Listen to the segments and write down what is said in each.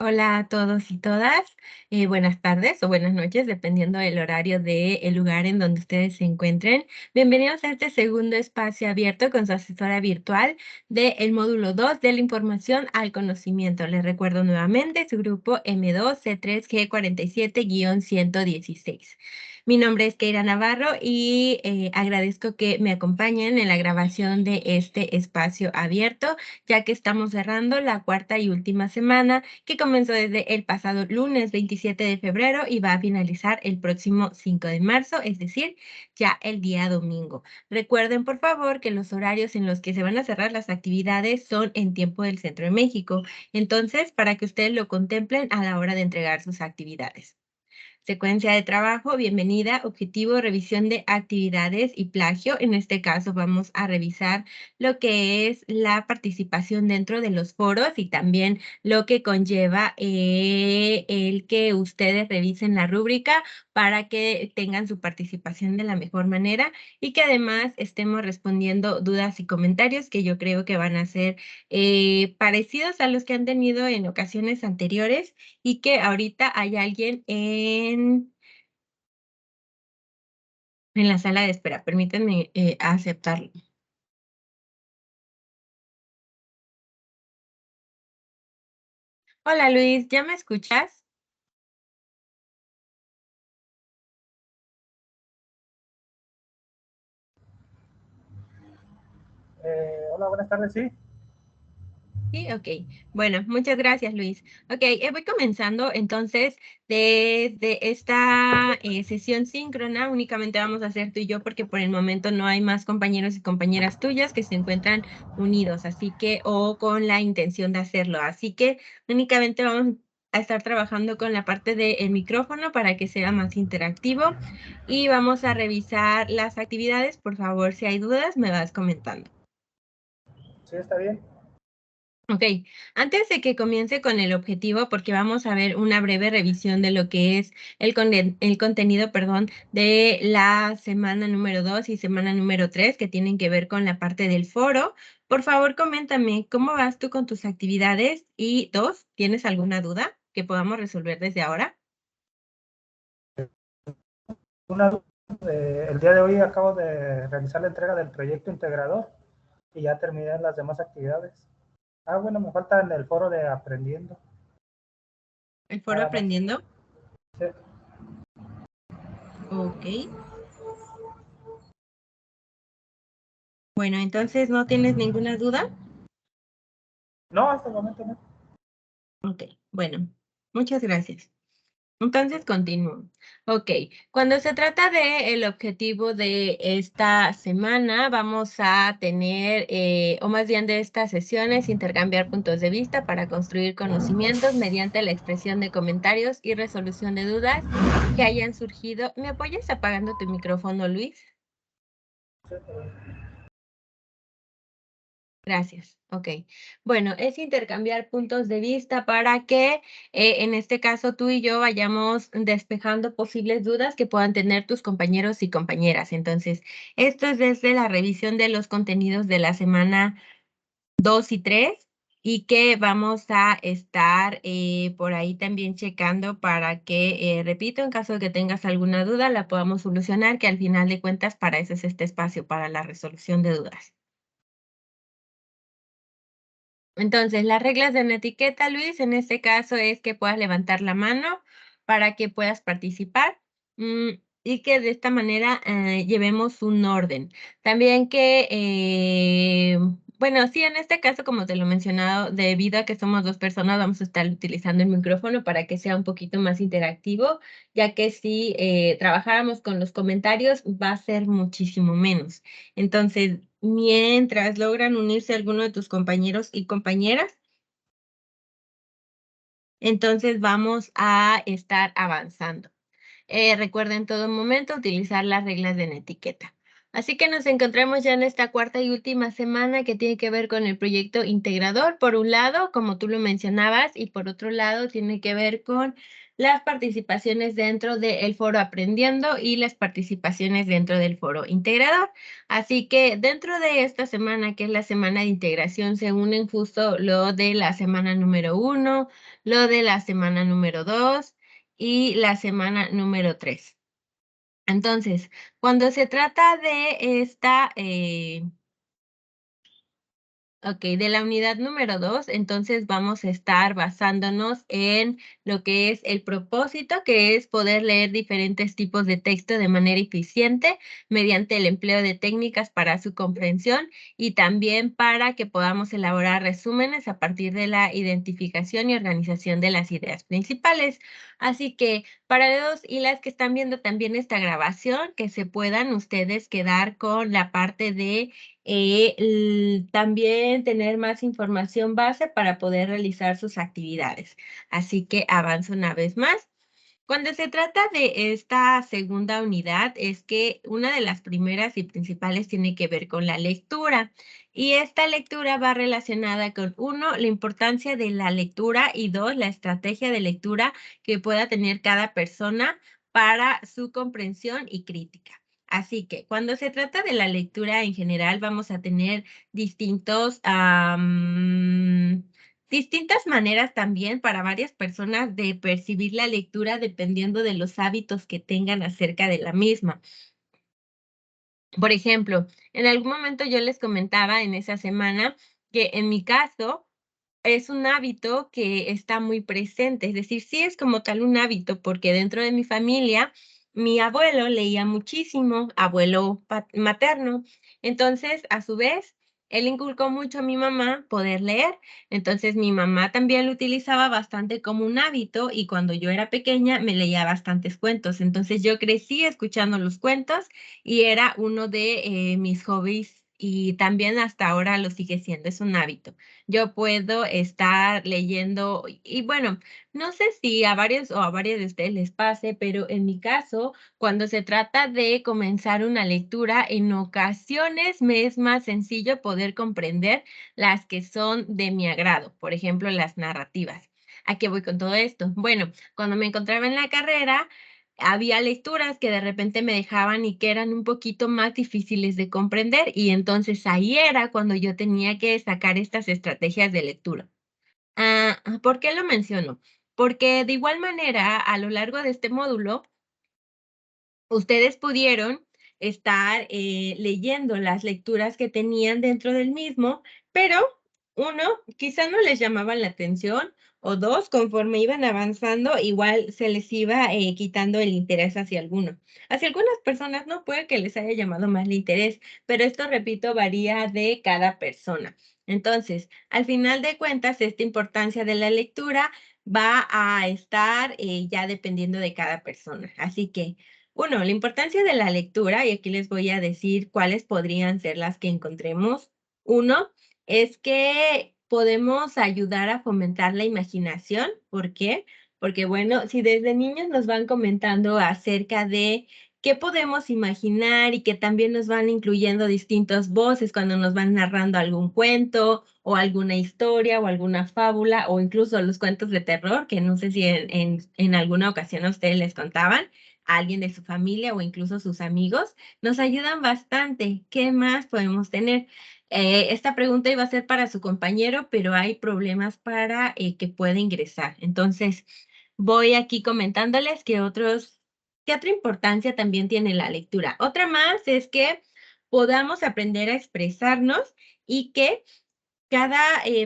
Hola a todos y todas, buenas tardes o buenas noches, dependiendo del horario del lugar en donde ustedes se encuentren. Bienvenidos a este segundo espacio abierto con su asesora virtual del módulo 2 de la información al conocimiento. Les recuerdo nuevamente su grupo M2C3G47-116. Mi nombre es Keira Navarro y agradezco que me acompañen en la grabación de este espacio abierto, ya que estamos cerrando la cuarta y última semana que comenzó desde el pasado lunes 27 de febrero y va a finalizar el próximo 5 de marzo, es decir, ya el día domingo. Recuerden, por favor, que los horarios en los que se van a cerrar las actividades son en tiempo del Centro de México. Entonces, para que ustedes lo contemplen a la hora de entregar sus actividades. Secuencia de trabajo, bienvenida, objetivo, revisión de actividades y plagio. En este caso vamos a revisar lo que es la participación dentro de los foros y también lo que conlleva el que ustedes revisen la rúbrica para que tengan su participación de la mejor manera y que además estemos respondiendo dudas y comentarios que yo creo que van a ser parecidos a los que han tenido en ocasiones anteriores y que ahorita hay alguien en la sala de espera. Permítanme, aceptarlo. Hola, Luis, ¿ya me escuchas? Hola, buenas tardes, sí. Sí, okey. Bueno, muchas gracias, Luis. Okey, voy comenzando, entonces, desde esta, sesión síncrona, únicamente vamos a hacer tú y yo, porque por el momento no hay más compañeros y compañeras tuyas que se encuentran unidos, así que o con la intención de hacerlo. Así que únicamente vamos a estar trabajando con la parte del micrófono para que sea más interactivo, y vamos a revisar las actividades. Por favor, si hay dudas, me vas comentando. Sí, está bien. Ok, antes de que comience con el objetivo, porque vamos a ver una breve revisión de lo que es el contenido, perdón, de la semana número 2 y semana número 3, que tienen que ver con la parte del foro. Por favor, coméntame, ¿cómo vas tú con tus actividades? Y dos, ¿tienes alguna duda que podamos resolver desde ahora? Una, el día de hoy acabo de realizar la entrega del proyecto integrador y ya terminé las demás actividades. Bueno, me falta en el foro de aprendiendo, ¿El foro nada más. aprendiendo? Sí. Ok. Bueno, entonces, ¿no tienes ninguna duda? No, hasta el momento no. Ok, bueno, muchas gracias. Entonces continúo. Ok, cuando se trata de el objetivo de esta semana, vamos a tener, o más bien de estas sesiones, intercambiar puntos de vista para construir conocimientos mediante la expresión de comentarios y resolución de dudas que hayan surgido. ¿Me apoyas apagando tu micrófono, Luis? Sí, Gracias. Ok. Bueno, es intercambiar puntos de vista para que en este caso tú y yo vayamos despejando posibles dudas que puedan tener tus compañeros y compañeras. Entonces, esto es desde la revisión de los contenidos de la semana 2 y 3 y que vamos a estar por ahí también checando para que, repito, en caso de que tengas alguna duda, la podamos solucionar, que al final de cuentas para eso es este espacio, para la resolución de dudas. Entonces, las reglas de una etiqueta, Luis, en este caso es que puedas levantar la mano para que puedas participar, mm, y que de esta manera, llevemos un orden. También que, bueno, sí, en este caso, como te lo he mencionado, debido a que somos 2 personas, vamos a estar utilizando el micrófono para que sea un poquito más interactivo, ya que si, trabajáramos con los comentarios, va a ser muchísimo menos. Entonces, mientras logran unirse alguno de tus compañeros y compañeras, entonces vamos a estar avanzando. Recuerda en todo momento utilizar las reglas de la etiqueta. Así que nos encontramos ya en esta cuarta y última semana que tiene que ver con el proyecto integrador, por un lado, como tú lo mencionabas, y por otro lado tiene que ver con las participaciones dentro del foro aprendiendo y las participaciones dentro del foro integrador. Así que dentro de esta semana, que es la semana de integración, se unen justo lo de la semana número 1, lo de la semana número 2 y la semana número 3. Entonces, cuando se trata de esta de la unidad número 2, entonces vamos a estar basándonos en lo que es el propósito, que es poder leer diferentes tipos de texto de manera eficiente mediante el empleo de técnicas para su comprensión y también para que podamos elaborar resúmenes a partir de la identificación y organización de las ideas principales. Así que para los y las que están viendo también esta grabación, que se puedan ustedes quedar con la parte de también tener más información base para poder realizar sus actividades. Así que avanzo una vez más. Cuando se trata de esta segunda unidad, es que una de las primeras y principales tiene que ver con la lectura. Y esta lectura va relacionada con, uno, la importancia de la lectura y dos, la estrategia de lectura que pueda tener cada persona para su comprensión y crítica. Así que cuando se trata de la lectura en general, vamos a tener distintas maneras también para varias personas de percibir la lectura dependiendo de los hábitos que tengan acerca de la misma. Por ejemplo, en algún momento yo les comentaba en esa semana que en mi caso es un hábito que está muy presente, es decir, sí es como tal un hábito, porque dentro de mi familia, mi abuelo leía muchísimo, abuelo materno. Entonces, a su vez, él inculcó mucho a mi mamá poder leer. Entonces, mi mamá también lo utilizaba bastante como un hábito y cuando yo era pequeña me leía bastantes cuentos. Entonces, yo crecí escuchando los cuentos y era uno de mis hobbies y también hasta ahora lo sigue siendo, es un hábito. Yo puedo estar leyendo y bueno, no sé si a varios o a varias de ustedes les pase, pero en mi caso, cuando se trata de comenzar una lectura, en ocasiones me es más sencillo poder comprender las que son de mi agrado, por ejemplo, las narrativas. ¿A qué voy con todo esto? Bueno, cuando me encontraba en la carrera, había lecturas que de repente me dejaban y que eran un poquito más difíciles de comprender y entonces ahí era cuando yo tenía que sacar estas estrategias de lectura. ¿Por qué lo menciono? Porque de igual manera, a lo largo de este módulo, ustedes pudieron estar leyendo las lecturas que tenían dentro del mismo, pero uno, quizá no les llamaban la atención, o dos, conforme iban avanzando, igual se les iba quitando el interés hacia alguno. Hacia algunas personas no puede que les haya llamado más el interés, pero esto, repito, varía de cada persona. Entonces, al final de cuentas, esta importancia de la lectura va a estar ya dependiendo de cada persona. Así que uno, la importancia de la lectura, y aquí les voy a decir cuáles podrían ser las que encontremos. Uno, es que podemos ayudar a fomentar la imaginación. ¿Por qué? Porque, bueno, si desde niños nos van comentando acerca de qué podemos imaginar y que también nos van incluyendo distintas voces cuando nos van narrando algún cuento o alguna historia o alguna fábula o incluso los cuentos de terror, que no sé si en alguna ocasión a ustedes les contaban a alguien de su familia o incluso sus amigos, nos ayudan bastante. ¿Qué más podemos tener? Esta pregunta iba a ser para su compañero, pero hay problemas para que pueda ingresar. Entonces, voy aquí comentándoles qué otra importancia también tiene la lectura. Otra más es que podamos aprender a expresarnos y que cada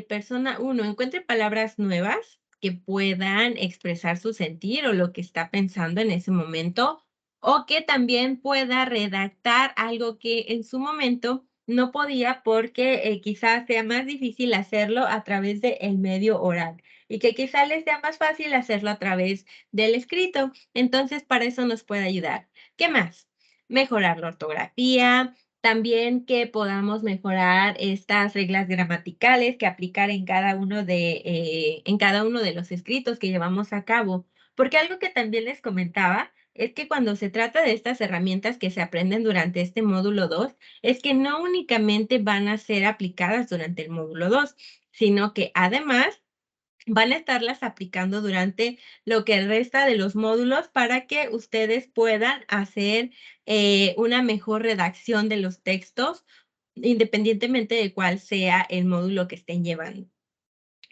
persona, uno, encuentre palabras nuevas que puedan expresar su sentir o lo que está pensando en ese momento, o que también pueda redactar algo que en su momento no podía porque quizás sea más difícil hacerlo a través del medio oral y que quizás les sea más fácil hacerlo a través del escrito. Entonces, para eso nos puede ayudar. ¿Qué más? Mejorar la ortografía, también que podamos mejorar estas reglas gramaticales que aplicar en cada uno de los escritos que llevamos a cabo. Porque algo que también les comentaba es que cuando se trata de estas herramientas que se aprenden durante este módulo 2, es que no únicamente van a ser aplicadas durante el módulo 2, sino que además van a estarlas aplicando durante lo que resta de los módulos para que ustedes puedan hacer una mejor redacción de los textos, independientemente de cuál sea el módulo que estén llevando,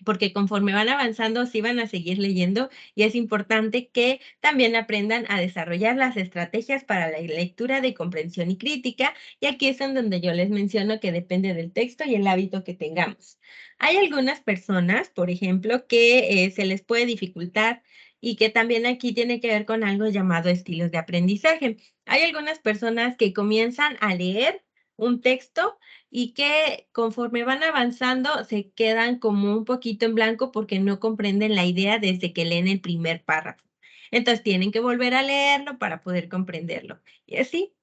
porque conforme van avanzando, sí van a seguir leyendo y es importante que también aprendan a desarrollar las estrategias para la lectura de comprensión y crítica, y aquí es en donde yo les menciono que depende del texto y el hábito que tengamos. Hay algunas personas, por ejemplo, que se les puede dificultar y que también aquí tiene que ver con algo llamado estilos de aprendizaje. Hay algunas personas que comienzan a leer un texto y que conforme van avanzando se quedan como un poquito en blanco porque no comprenden la idea desde que leen el primer párrafo. Entonces tienen que volver a leerlo para poder comprenderlo. Y así,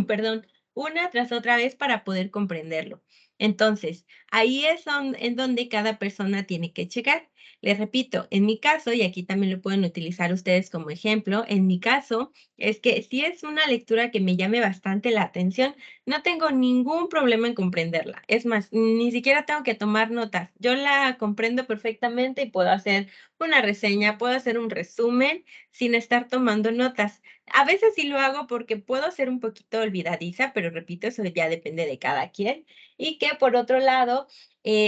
perdón, una tras otra vez para poder comprenderlo. Entonces, ahí es en donde cada persona tiene que checar. Les repito, en mi caso, y aquí también lo pueden utilizar ustedes como ejemplo, en mi caso es que si es una lectura que me llame bastante la atención, no tengo ningún problema en comprenderla. Es más, ni siquiera tengo que tomar notas. Yo la comprendo perfectamente y puedo hacer una reseña, puedo hacer un resumen sin estar tomando notas. A veces sí lo hago porque puedo ser un poquito olvidadiza, pero repito, eso ya depende de cada quien. Y que por otro lado,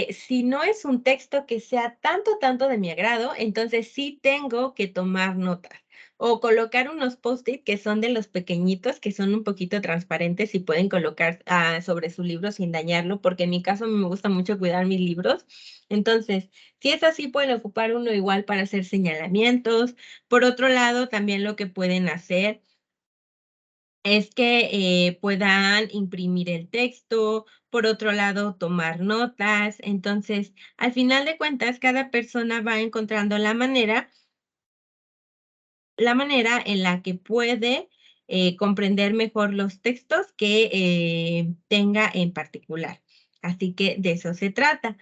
si no es un texto que sea tanto de mi agrado, entonces sí tengo que tomar notas o colocar unos post-it que son de los pequeñitos, que son un poquito transparentes y pueden colocar sobre su libro sin dañarlo, porque en mi caso a mí me gusta mucho cuidar mis libros. Entonces, si es así, pueden ocupar uno igual para hacer señalamientos. Por otro lado, también lo que pueden hacer es que puedan imprimir el texto, por otro lado, tomar notas. Entonces, al final de cuentas, cada persona va encontrando la manera en la que puede comprender mejor los textos que tenga en particular. Así que de eso se trata.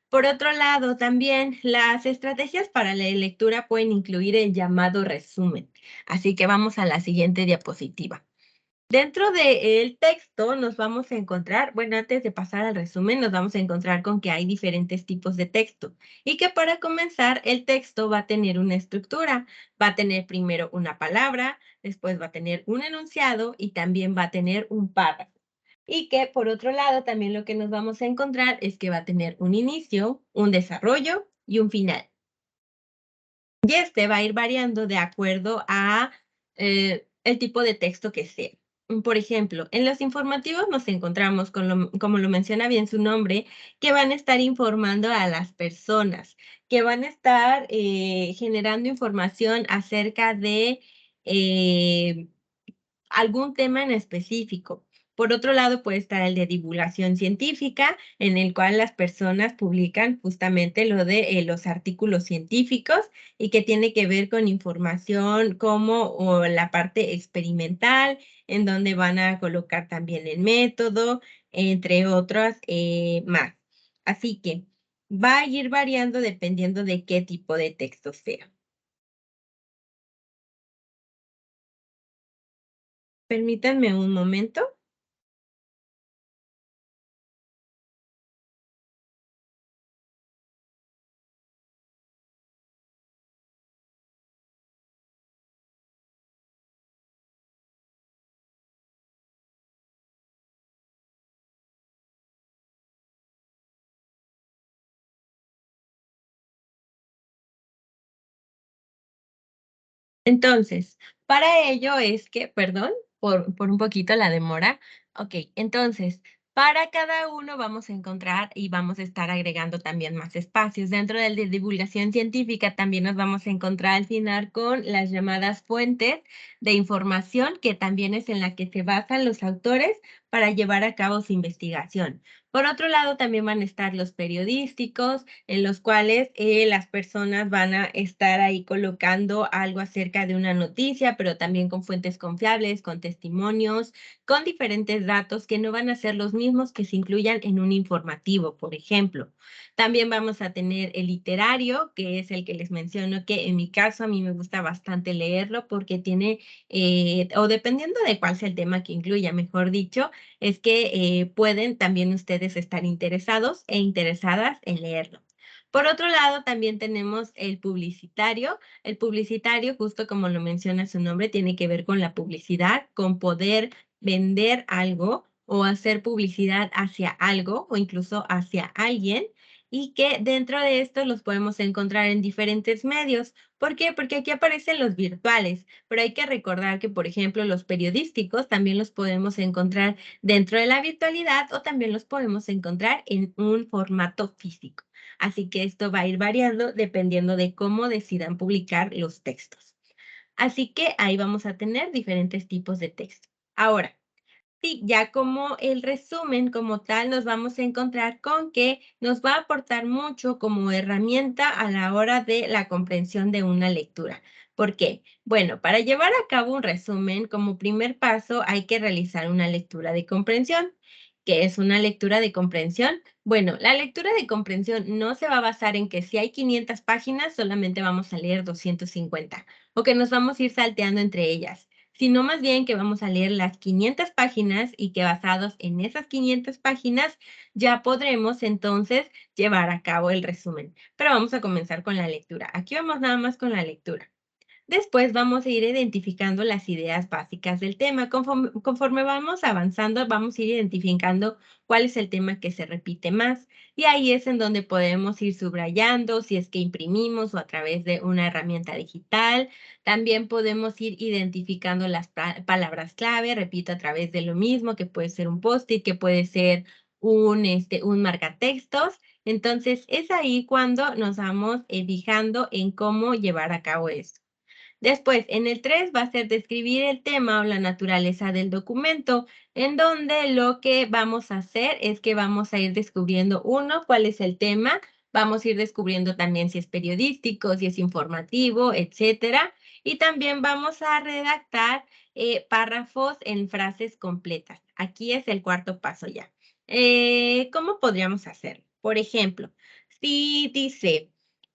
Por otro lado, también las estrategias para la lectura pueden incluir el llamado resumen. Así que vamos a la siguiente diapositiva. Dentro del texto nos vamos a encontrar, bueno, antes de pasar al resumen, nos vamos a encontrar con que hay diferentes tipos de texto y que para comenzar el texto va a tener una estructura, va a tener primero una palabra, después va a tener un enunciado y también va a tener un párrafo. Y que por otro lado también lo que nos vamos a encontrar es que va a tener un inicio, un desarrollo y un final. Y este va a ir variando de acuerdo a el tipo de texto que sea. Por ejemplo, en los informativos nos encontramos, como lo menciona bien su nombre, que van a estar informando a las personas, que van a estar generando información acerca de eh, algún tema en específico. Por otro lado, puede estar el de divulgación científica, en el cual las personas publican justamente lo de los artículos científicos y que tiene que ver con información como o la parte experimental, en donde van a colocar también el método, entre otras más. Así que va a ir variando dependiendo de qué tipo de texto sea. Permítanme un momento. Entonces, para ello es que, perdón, por un poquito la demora. Ok, entonces, para cada uno vamos a encontrar y vamos a estar agregando también más espacios. Dentro del de divulgación científica también nos vamos a encontrar al final con las llamadas fuentes de información, que también es en la que se basan los autores para llevar a cabo su investigación. Por otro lado, también van a estar los periodísticos, en los cuales las personas van a estar ahí colocando algo acerca de una noticia, pero también con fuentes confiables, con testimonios, con diferentes datos que no van a ser los mismos que se incluyan en un informativo, por ejemplo. También vamos a tener el literario, que es el que les menciono, que en mi caso a mí me gusta bastante leerlo porque tiene, o dependiendo de cuál sea el tema que incluya, mejor dicho, es que pueden también ustedes estar interesados e interesadas en leerlo. Por otro lado, también tenemos el publicitario. El publicitario, justo como lo menciona su nombre, tiene que ver con la publicidad, con poder vender algo o hacer publicidad hacia algo o incluso hacia alguien, y que dentro de esto los podemos encontrar en diferentes medios. ¿Por qué? Porque aquí aparecen los virtuales, pero hay que recordar que, por ejemplo, los periodísticos también los podemos encontrar dentro de la virtualidad o también los podemos encontrar en un formato físico. Así que esto va a ir variando dependiendo de cómo decidan publicar los textos. Así que ahí vamos a tener diferentes tipos de texto. Ahora, sí, ya como el resumen como tal, nos vamos a encontrar con que nos va a aportar mucho como herramienta a la hora de la comprensión de una lectura. ¿Por qué? Bueno, para llevar a cabo un resumen, como primer paso hay que realizar una lectura de comprensión. ¿Qué es una lectura de comprensión? Bueno, la lectura de comprensión no se va a basar en que si hay 500 páginas, solamente vamos a leer 250 o que nos vamos a ir salteando entre ellas, sino más bien que vamos a leer las 500 páginas y que basados en esas 500 páginas ya podremos entonces llevar a cabo el resumen. Pero vamos a comenzar con la lectura. Aquí vamos nada más con la lectura. Después vamos a ir identificando las ideas básicas del tema. Conforme vamos avanzando, vamos a ir identificando cuál es el tema que se repite más. Y ahí es en donde podemos ir subrayando, si es que imprimimos o a través de una herramienta digital. También podemos ir identificando las palabras clave, repito, a través de lo mismo, que puede ser un post-it, que puede ser un marcatextos. Entonces, es ahí cuando nos vamos fijando en cómo llevar a cabo esto. Después, en el 3 va a ser describir el tema o la naturaleza del documento, en donde lo que vamos a hacer es que vamos a ir descubriendo, uno, cuál es el tema, vamos a ir descubriendo también si es periodístico, si es informativo, etcétera, y también vamos a redactar párrafos en frases completas. Aquí es el cuarto paso ya. ¿Cómo podríamos hacerlo? Por ejemplo, si dice,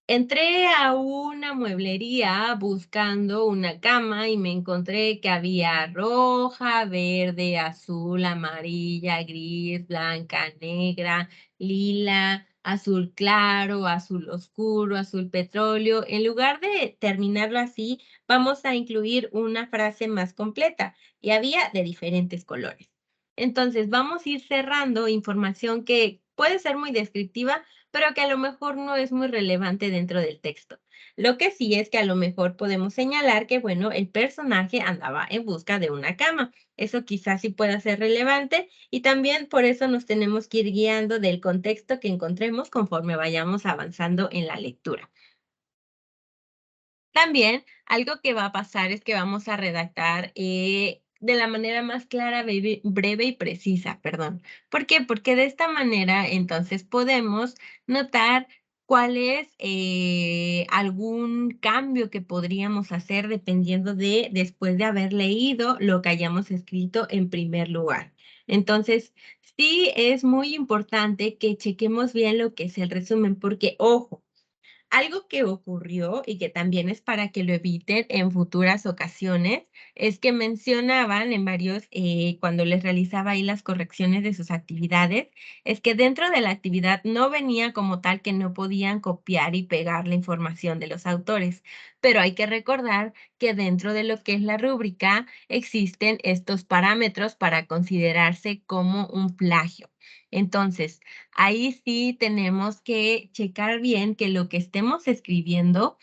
entré a una mueblería buscando una cama y me encontré que había roja, verde, azul, amarilla, gris, blanca, negra, lila, azul claro, azul oscuro, azul petróleo. En lugar de terminarlo así, vamos a incluir una frase más completa y había de diferentes colores. Entonces, vamos a ir cerrando información que puede ser muy descriptiva, pero que a lo mejor no es muy relevante dentro del texto. Lo que sí es que a lo mejor podemos señalar que, bueno, el personaje andaba en busca de una cama. Eso quizás sí pueda ser relevante y también por eso nos tenemos que ir guiando del contexto que encontremos conforme vayamos avanzando en la lectura. También algo que va a pasar es que vamos a redactar de la manera más clara, breve y precisa, perdón. ¿Por qué? Porque de esta manera entonces podemos notar cuál es algún cambio que podríamos hacer dependiendo de después de haber leído lo que hayamos escrito en primer lugar. Entonces, sí es muy importante que chequemos bien lo que es el resumen, porque, ojo, algo que ocurrió y que también es para que lo eviten en futuras ocasiones, es que mencionaban en varios, cuando les realizaba ahí las correcciones de sus actividades, es que dentro de la actividad no venía como tal que no podían copiar y pegar la información de los autores, pero hay que recordar que dentro de lo que es la rúbrica existen estos parámetros para considerarse como un plagio. Entonces, ahí sí tenemos que checar bien que lo que estemos escribiendo,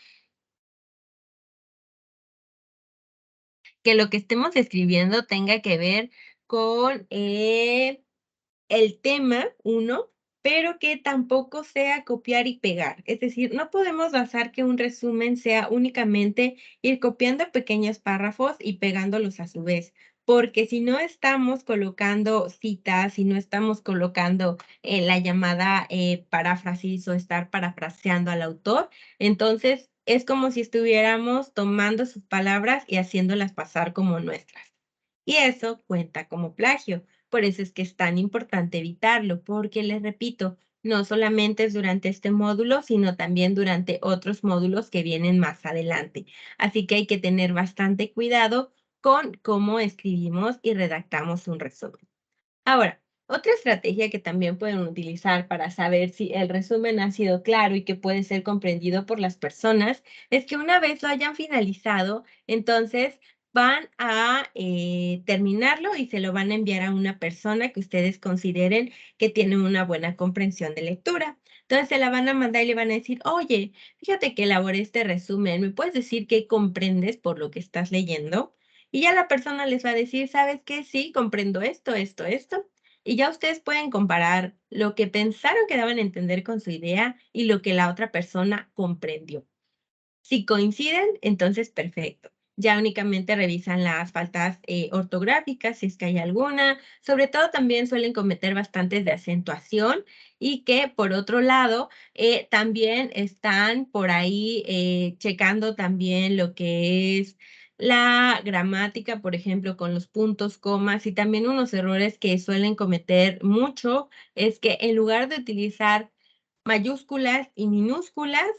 tenga que ver con, el tema, uno, pero que tampoco sea copiar y pegar. Es decir, no podemos basar que un resumen sea únicamente ir copiando pequeños párrafos y pegándolos a su vez, porque si no estamos colocando citas, si no estamos colocando la llamada paráfrasis o estar parafraseando al autor, entonces es como si estuviéramos tomando sus palabras y haciéndolas pasar como nuestras. Y eso cuenta como plagio. Por eso es que es tan importante evitarlo, porque les repito, no solamente es durante este módulo, sino también durante otros módulos que vienen más adelante. Así que hay que tener bastante cuidado con cómo escribimos y redactamos un resumen. Ahora, Otra estrategia que también pueden utilizar para saber si el resumen ha sido claro y que puede ser comprendido por las personas es que una vez lo hayan finalizado, entonces van a terminarlo y se lo van a enviar a una persona que ustedes consideren que tiene una buena comprensión de lectura. Entonces se la van a mandar y le van a decir, oye, fíjate que elaboré este resumen, ¿me puedes decir qué comprendes por lo que estás leyendo? Y ya la persona les va a decir, ¿sabes qué? Sí, comprendo esto, esto, esto. Y ya ustedes pueden comparar lo que pensaron que daban a entender con su idea y lo que la otra persona comprendió. Si coinciden, entonces perfecto. Ya únicamente revisan las faltas ortográficas, si es que hay alguna. Sobre todo también suelen cometer bastantes de acentuación y que por otro lado también están por ahí checando también lo que es la gramática, por ejemplo, con los puntos, comas y también unos errores que suelen cometer mucho es que en lugar de utilizar mayúsculas y minúsculas,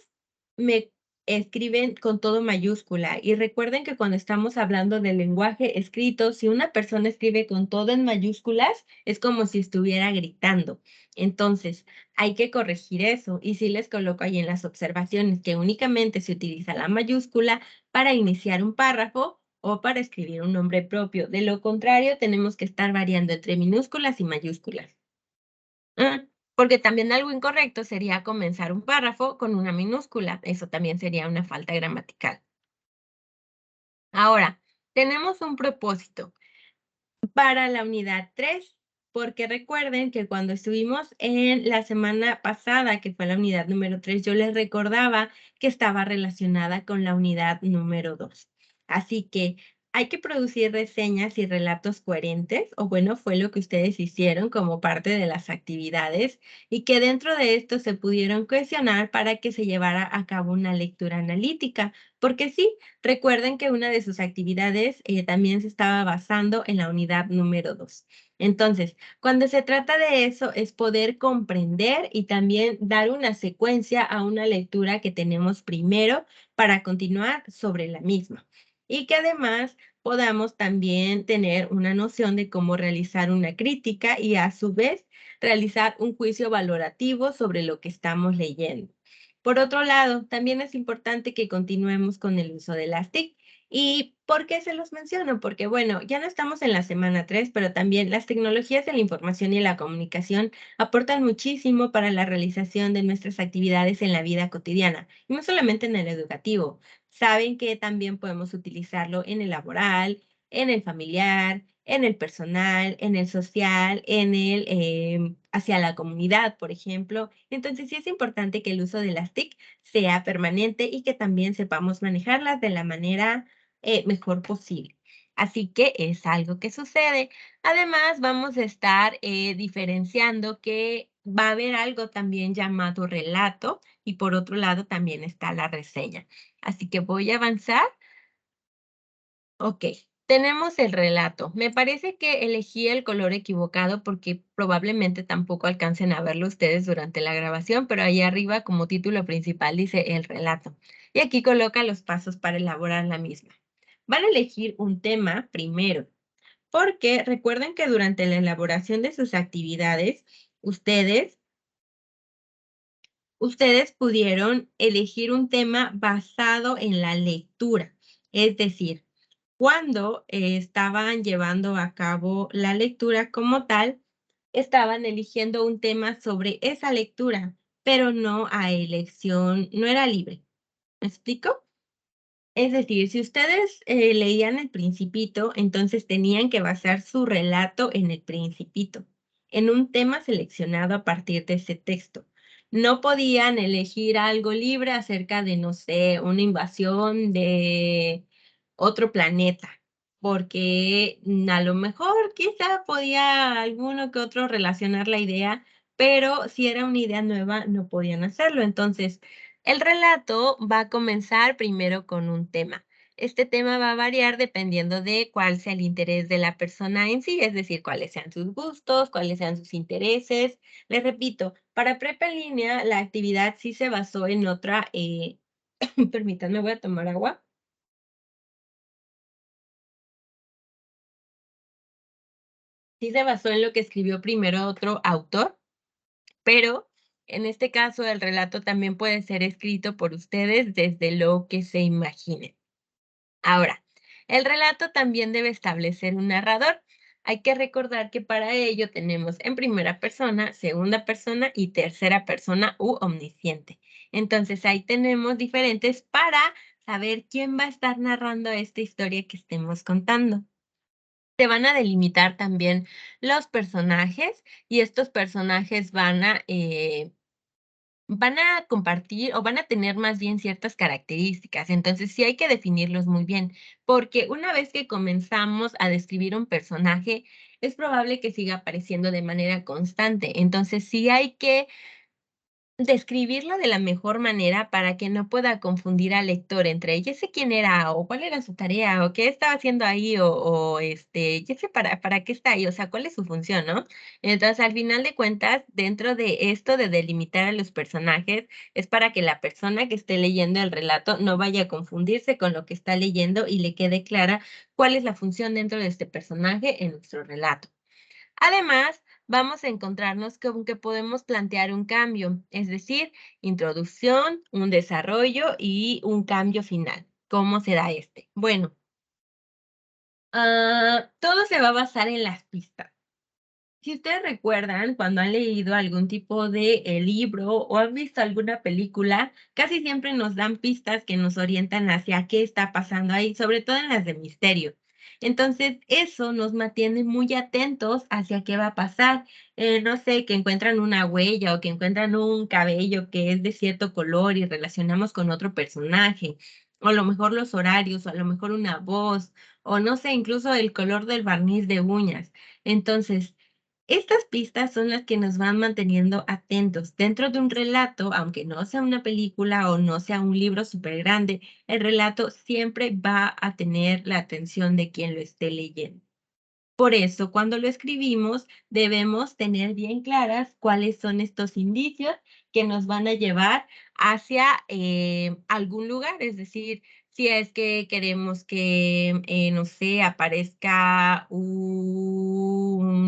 me escriben con todo mayúscula. Y recuerden que cuando estamos hablando del lenguaje escrito, si una persona escribe con todo en mayúsculas, es como si estuviera gritando. Entonces, hay que corregir eso. Y sí les coloco ahí en las observaciones que únicamente se utiliza la mayúscula para iniciar un párrafo o para escribir un nombre propio. De lo contrario, tenemos que estar variando entre minúsculas y mayúsculas. Porque también algo incorrecto sería comenzar un párrafo con una minúscula. Eso también sería una falta gramatical. Ahora, tenemos un propósito para la unidad 3, porque recuerden que cuando estuvimos en la semana pasada, que fue la unidad número 3, yo les recordaba que estaba relacionada con la unidad número 2. Así que hay que producir reseñas y relatos coherentes, o bueno, fue lo que ustedes hicieron como parte de las actividades, y que dentro de esto se pudieron cuestionar para que se llevara a cabo una lectura analítica, porque sí, recuerden que una de sus actividades también se estaba basando en la unidad número 2. Entonces, cuando se trata de eso, es poder comprender y también dar una secuencia a una lectura que tenemos primero para continuar sobre la misma. Y que además podamos también tener una noción de cómo realizar una crítica y a su vez realizar un juicio valorativo sobre lo que estamos leyendo. Por otro lado, también es importante que continuemos con el uso de las TIC. ¿Y por qué se los menciono? Porque, bueno, ya no estamos en la semana 3, pero también las tecnologías de la información y la comunicación aportan muchísimo para la realización de nuestras actividades en la vida cotidiana, y no solamente en el educativo. Saben que también podemos utilizarlo en el laboral, en el familiar, en el personal, en el social, en el hacia la comunidad, por ejemplo. Entonces, sí es importante que el uso de las TIC sea permanente y que también sepamos manejarlas de la manera mejor posible. Así que es algo que sucede. Además, vamos a estar diferenciando que va a haber algo también llamado relato y por otro lado también está la reseña. Así que voy a avanzar. Ok, tenemos el relato. Me parece que elegí el color equivocado porque probablemente tampoco alcancen a verlo ustedes durante la grabación, pero ahí arriba como título principal dice el relato. Y aquí coloca los pasos para elaborar la misma. Van a elegir un tema primero, porque recuerden que durante la elaboración de sus actividades, ustedes, ustedes pudieron elegir un tema basado en la lectura. Es decir, cuando estaban llevando a cabo la lectura como tal, estaban eligiendo un tema sobre esa lectura, pero no a elección, no era libre. ¿Me explico? Es decir, si ustedes leían El Principito, entonces tenían que basar su relato en El Principito, en un tema seleccionado a partir de ese texto. No podían elegir algo libre acerca de, no sé, una invasión de otro planeta, porque a lo mejor quizá podía alguno que otro relacionar la idea, pero si era una idea nueva no podían hacerlo. Entonces, el relato va a comenzar primero con un tema. Este tema va a variar dependiendo de cuál sea el interés de la persona en sí, es decir, cuáles sean sus gustos, cuáles sean sus intereses. Les repito, para prepa en línea, la actividad sí se basó en otra, permítanme, voy a tomar agua. Sí se basó en lo que escribió primero otro autor, pero en este caso el relato también puede ser escrito por ustedes desde lo que se imaginen. Ahora, el relato también debe establecer un narrador. Hay que recordar que para ello tenemos en primera persona, segunda persona y tercera persona u omnisciente. Entonces ahí tenemos diferentes para saber quién va a estar narrando esta historia que estemos contando. Se van a delimitar también los personajes y estos personajes van a compartir o van a tener más bien ciertas características, entonces sí hay que definirlos muy bien, porque una vez que comenzamos a describir un personaje, es probable que siga apareciendo de manera constante, entonces sí hay que describirlo de la mejor manera para que no pueda confundir al lector entre, ya sé quién era, o cuál era su tarea, o qué estaba haciendo ahí, ya sé para qué está ahí, o sea, cuál es su función, ¿no? Entonces, al final de cuentas, dentro de esto de delimitar a los personajes, es para que la persona que esté leyendo el relato no vaya a confundirse con lo que está leyendo y le quede clara cuál es la función dentro de este personaje en nuestro relato. Además, vamos a encontrarnos con que podemos plantear un cambio, es decir, introducción, un desarrollo y un cambio final. ¿Cómo será este? Bueno, todo se va a basar en las pistas. Si ustedes recuerdan, cuando han leído algún tipo de libro o han visto alguna película, casi siempre nos dan pistas que nos orientan hacia qué está pasando ahí, sobre todo en las de misterio. Entonces, eso nos mantiene muy atentos hacia qué va a pasar. No sé, que encuentran una huella o que encuentran un cabello que es de cierto color y relacionamos con otro personaje, o a lo mejor los horarios, o a lo mejor una voz, o no sé, incluso el color del barniz de uñas. Entonces, estas pistas son las que nos van manteniendo atentos. Dentro de un relato, aunque no sea una película o no sea un libro súper grande, el relato siempre va a tener la atención de quien lo esté leyendo. Por eso, cuando lo escribimos, debemos tener bien claras cuáles son estos indicios que nos van a llevar hacia algún lugar. Es decir, si es que queremos que, no sé, aparezca un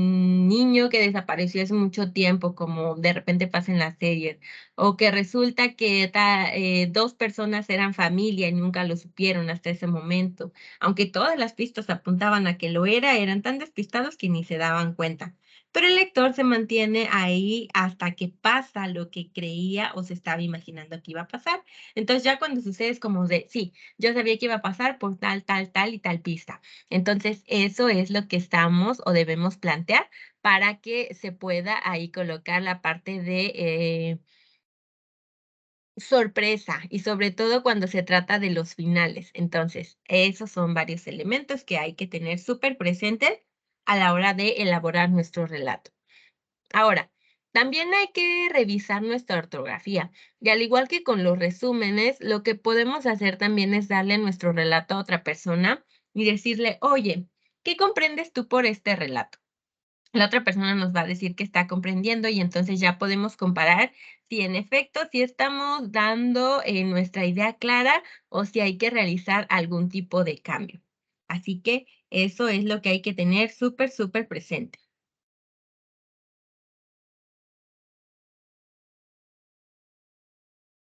niño que desapareció hace mucho tiempo, como de repente pasa en las series, o que resulta que dos personas eran familia y nunca lo supieron hasta ese momento, aunque todas las pistas apuntaban a que lo era, eran tan despistados que ni se daban cuenta. Pero el lector se mantiene ahí hasta que pasa lo que creía o se estaba imaginando que iba a pasar. Entonces ya cuando sucede es como de, sí, yo sabía que iba a pasar por tal, tal, tal y tal pista. Entonces eso es lo que estamos o debemos plantear para que se pueda ahí colocar la parte de sorpresa, y sobre todo cuando se trata de los finales. Entonces, esos son varios elementos que hay que tener súper presentes a la hora de elaborar nuestro relato. Ahora, también hay que revisar nuestra ortografía, y al igual que con los resúmenes, lo que podemos hacer también es darle nuestro relato a otra persona y decirle, oye, ¿qué comprendes tú por este relato? La otra persona nos va a decir que está comprendiendo y entonces ya podemos comparar si en efecto, si estamos dando nuestra idea clara o si hay que realizar algún tipo de cambio. Así que eso es lo que hay que tener súper, súper presente.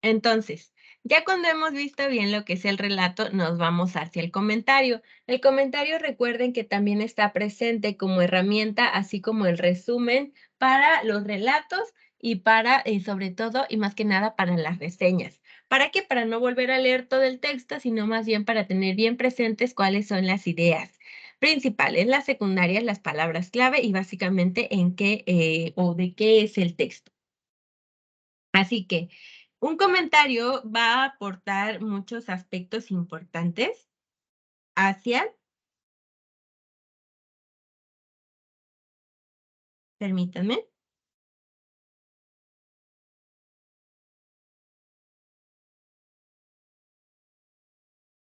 Entonces, ya cuando hemos visto bien lo que es el relato, nos vamos hacia el comentario. El comentario, recuerden que también está presente como herramienta, así como el resumen para los relatos y para, sobre todo y más que nada, para las reseñas. ¿Para qué? Para no volver a leer todo el texto, sino más bien para tener bien presentes cuáles son las ideas principales, las secundarias, las palabras clave y básicamente en qué o de qué es el texto. Así que un comentario va a aportar muchos aspectos importantes hacia, permítanme,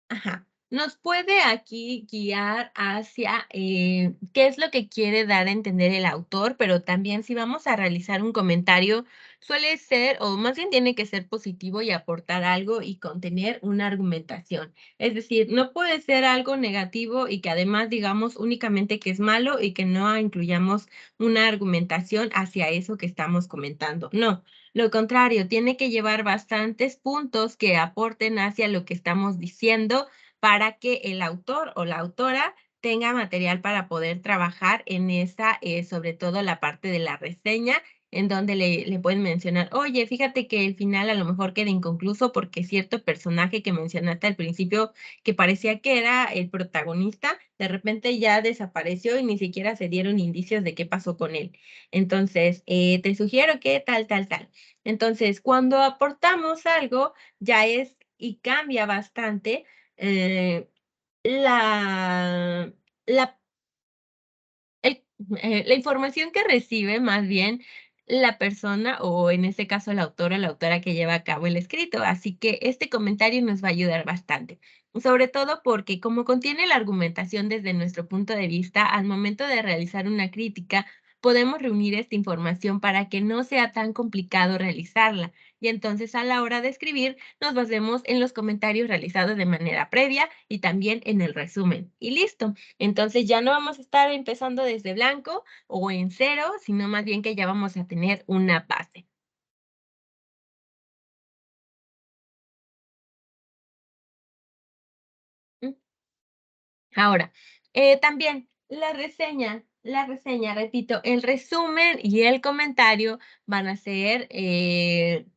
ajá, nos puede aquí guiar hacia qué es lo que quiere dar a entender el autor, pero también si vamos a realizar un comentario, suele ser, o más bien tiene que ser positivo y aportar algo y contener una argumentación. Es decir, no puede ser algo negativo y que además digamos únicamente que es malo y que no incluyamos una argumentación hacia eso que estamos comentando. No, lo contrario, tiene que llevar bastantes puntos que aporten hacia lo que estamos diciendo para que el autor o la autora tenga material para poder trabajar en esa, sobre todo la parte de la reseña, en donde le pueden mencionar, oye, fíjate que el final a lo mejor queda inconcluso porque cierto personaje que mencionaste al principio, que parecía que era el protagonista, de repente ya desapareció y ni siquiera se dieron indicios de qué pasó con él. Entonces, te sugiero que tal, tal, tal. Entonces, cuando aportamos algo, ya es y cambia bastante eh, la la el la información que recibe, más bien, la persona, o en este caso, el autor o la autora que lleva a cabo el escrito. Así que este comentario nos va a ayudar bastante, sobre todo porque como contiene la argumentación desde nuestro punto de vista, al momento de realizar una crítica, podemos reunir esta información para que no sea tan complicado realizarla. Y entonces, a la hora de escribir, nos basemos en los comentarios realizados de manera previa y también en el resumen. Y listo. Entonces ya no vamos a estar empezando desde blanco o en cero, sino más bien que ya vamos a tener una base. Mm. Ahora, también la reseña, repito, el resumen y el comentario van a ser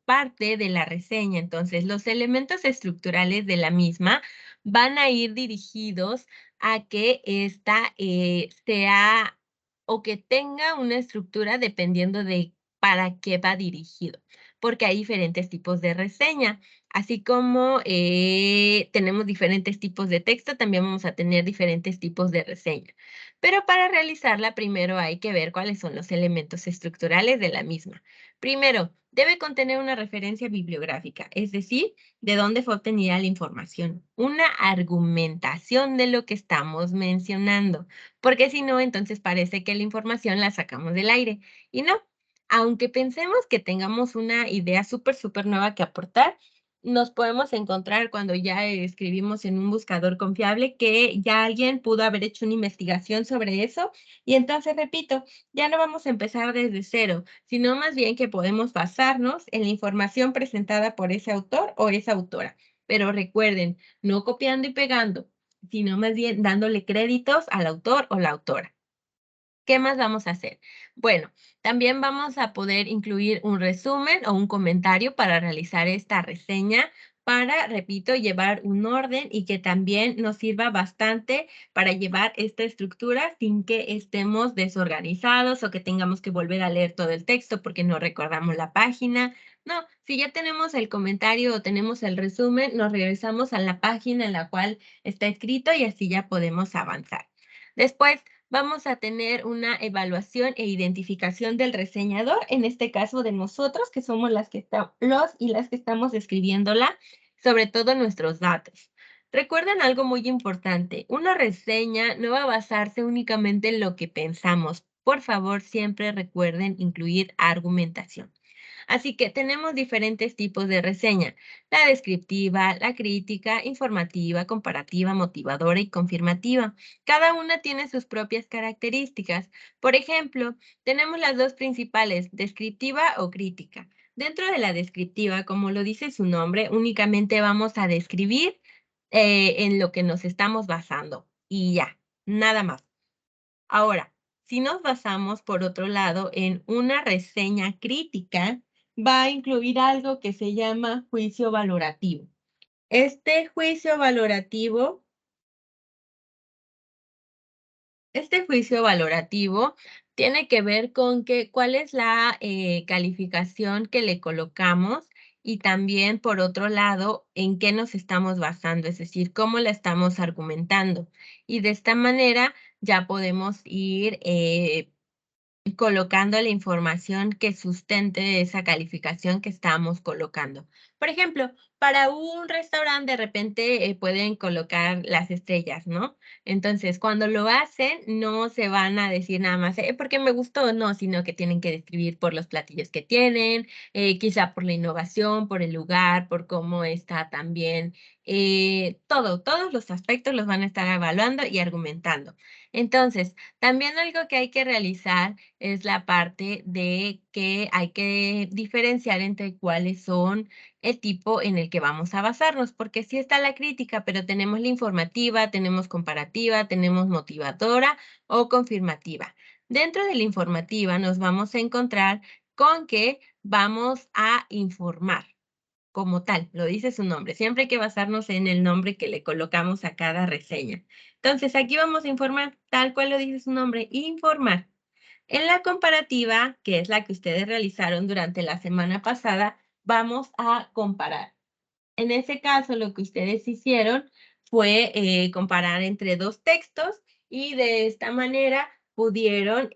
parte de la reseña. Entonces, los elementos estructurales de la misma van a ir dirigidos a que ésta sea o que tenga una estructura dependiendo de para qué va dirigido, porque hay diferentes tipos de reseña. Así como tenemos diferentes tipos de texto, también vamos a tener diferentes tipos de reseña. Pero para realizarla, primero hay que ver cuáles son los elementos estructurales de la misma. Primero, debe contener una referencia bibliográfica, es decir, de dónde fue obtenida la información, una argumentación de lo que estamos mencionando, porque si no, entonces parece que la información la sacamos del aire. Y no, aunque pensemos que tengamos una idea súper, súper nueva que aportar, nos podemos encontrar cuando ya escribimos en un buscador confiable que ya alguien pudo haber hecho una investigación sobre eso y entonces, repito, ya no vamos a empezar desde cero, sino más bien que podemos basarnos en la información presentada por ese autor o esa autora. Pero recuerden, no copiando y pegando, sino más bien dándole créditos al autor o la autora. ¿Qué más vamos a hacer? Bueno, también vamos a poder incluir un resumen o un comentario para realizar esta reseña, para, repito, llevar un orden y que también nos sirva bastante para llevar esta estructura sin que estemos desorganizados o que tengamos que volver a leer todo el texto porque no recordamos la página. No, si ya tenemos el comentario o tenemos el resumen, nos regresamos a la página en la cual está escrito y así ya podemos avanzar. Después, vamos a tener una evaluación e identificación del reseñador, en este caso de nosotros, que somos las que los y las que estamos escribiéndola, sobre todo nuestros datos. Recuerden algo muy importante, una reseña no va a basarse únicamente en lo que pensamos. Por favor, siempre recuerden incluir argumentación. Así que tenemos diferentes tipos de reseña, la descriptiva, la crítica, informativa, comparativa, motivadora y confirmativa. Cada una tiene sus propias características. Por ejemplo, tenemos las dos principales, descriptiva o crítica. Dentro de la descriptiva, como lo dice su nombre, únicamente vamos a describir en lo que nos estamos basando y ya, nada más. Ahora, si nos basamos, por otro lado, en una reseña crítica, va a incluir algo que se llama juicio valorativo. Este juicio valorativo, este juicio valorativo tiene que ver con que cuál es la calificación que le colocamos y también, por otro lado, en qué nos estamos basando, es decir, cómo la estamos argumentando. Y de esta manera ya podemos ir colocando la información que sustente esa calificación que estamos colocando. Por ejemplo, Para un restaurante, de repente, pueden colocar las estrellas, ¿no? Entonces, cuando lo hacen, no se van a decir nada más, porque me gustó, no, sino que tienen que describir por los platillos que tienen, quizá por la innovación, por el lugar, por cómo está también, todos los aspectos los van a estar evaluando y argumentando. Entonces, también algo que hay que realizar es la parte de que hay que diferenciar entre cuáles son el tipo en el que vamos a basarnos, porque sí está la crítica, pero tenemos la informativa, tenemos comparativa, tenemos motivadora o confirmativa. Dentro de la informativa nos vamos a encontrar con que vamos a informar como tal, lo dice su nombre. Siempre hay que basarnos en el nombre que le colocamos a cada reseña. Entonces, aquí vamos a informar, tal cual lo dice su nombre, informar. En la comparativa, que es la que ustedes realizaron durante la semana pasada, vamos a comparar. En ese caso, lo que ustedes hicieron fue comparar entre dos textos y de esta manera pudieron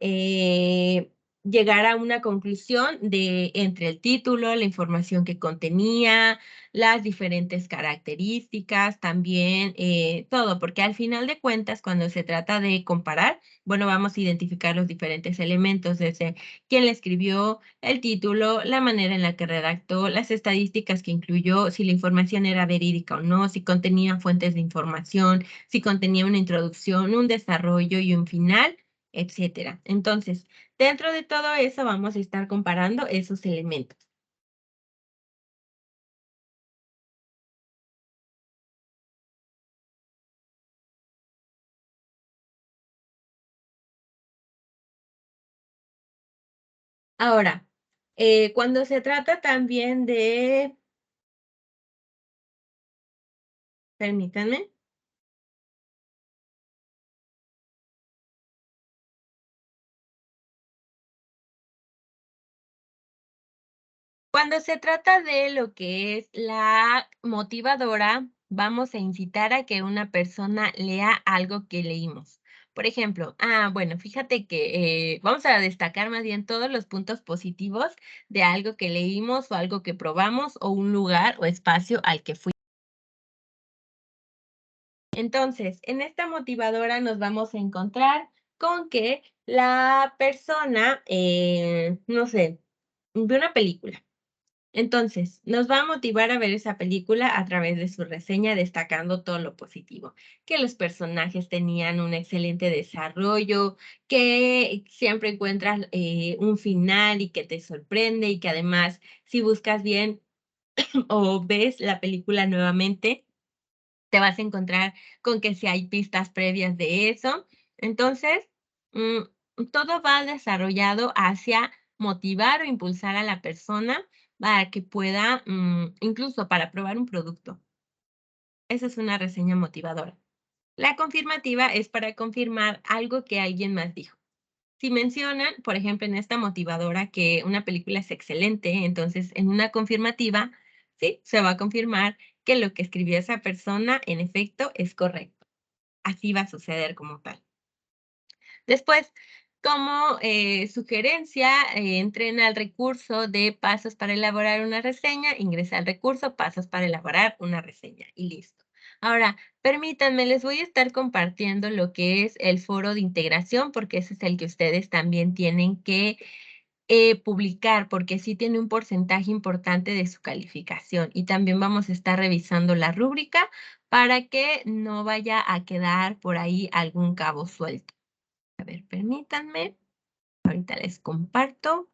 llegar a una conclusión de entre el título, la información que contenía, las diferentes características, también todo, porque al final de cuentas, cuando se trata de comparar, bueno, vamos a identificar los diferentes elementos, desde quién le escribió, el título, la manera en la que redactó, las estadísticas que incluyó, si la información era verídica o no, si contenía fuentes de información, si contenía una introducción, un desarrollo y un final, etcétera. Entonces, dentro de todo eso vamos a estar comparando esos elementos. Ahora, cuando se trata también de, permítanme. Cuando se trata de lo que es la motivadora, vamos a incitar a que una persona lea algo que leímos. Por ejemplo, bueno, fíjate que vamos a destacar más bien todos los puntos positivos de algo que leímos o algo que probamos o un lugar o espacio al que fuimos. Entonces, en esta motivadora nos vamos a encontrar con que la persona, no sé, ve una película. Entonces, nos va a motivar a ver esa película a través de su reseña, destacando todo lo positivo, que los personajes tenían un excelente desarrollo, que siempre encuentras un final y que te sorprende y que además, si buscas bien o ves la película nuevamente, te vas a encontrar con que si hay pistas previas de eso. Entonces, todo va desarrollado hacia motivar o impulsar a la persona para que pueda, incluso para probar un producto. Esa es una reseña motivadora. La confirmativa es para confirmar algo que alguien más dijo. Si mencionan, por ejemplo, en esta motivadora que una película es excelente, entonces en una confirmativa, sí, se va a confirmar que lo que escribió esa persona en efecto es correcto. Así va a suceder como tal. Después, como sugerencia, entren al recurso de pasos para elaborar una reseña, ingresa al recurso pasos para elaborar una reseña y listo. Ahora, permítanme, les voy a estar compartiendo lo que es el foro de integración, porque ese es el que ustedes también tienen que publicar, porque sí tiene un porcentaje importante de su calificación. Y también vamos a estar revisando la rúbrica para que no vaya a quedar por ahí algún cabo suelto. A ver, permítanme, ahorita les comparto.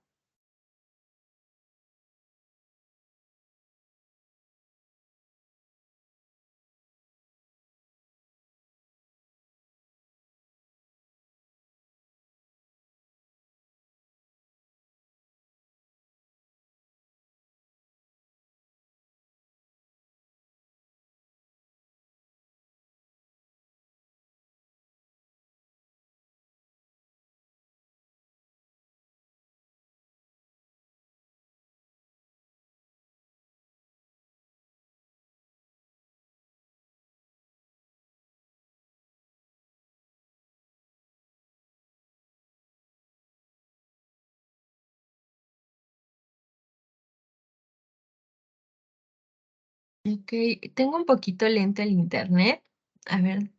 Okey, tengo un poquito lento el internet. A ver.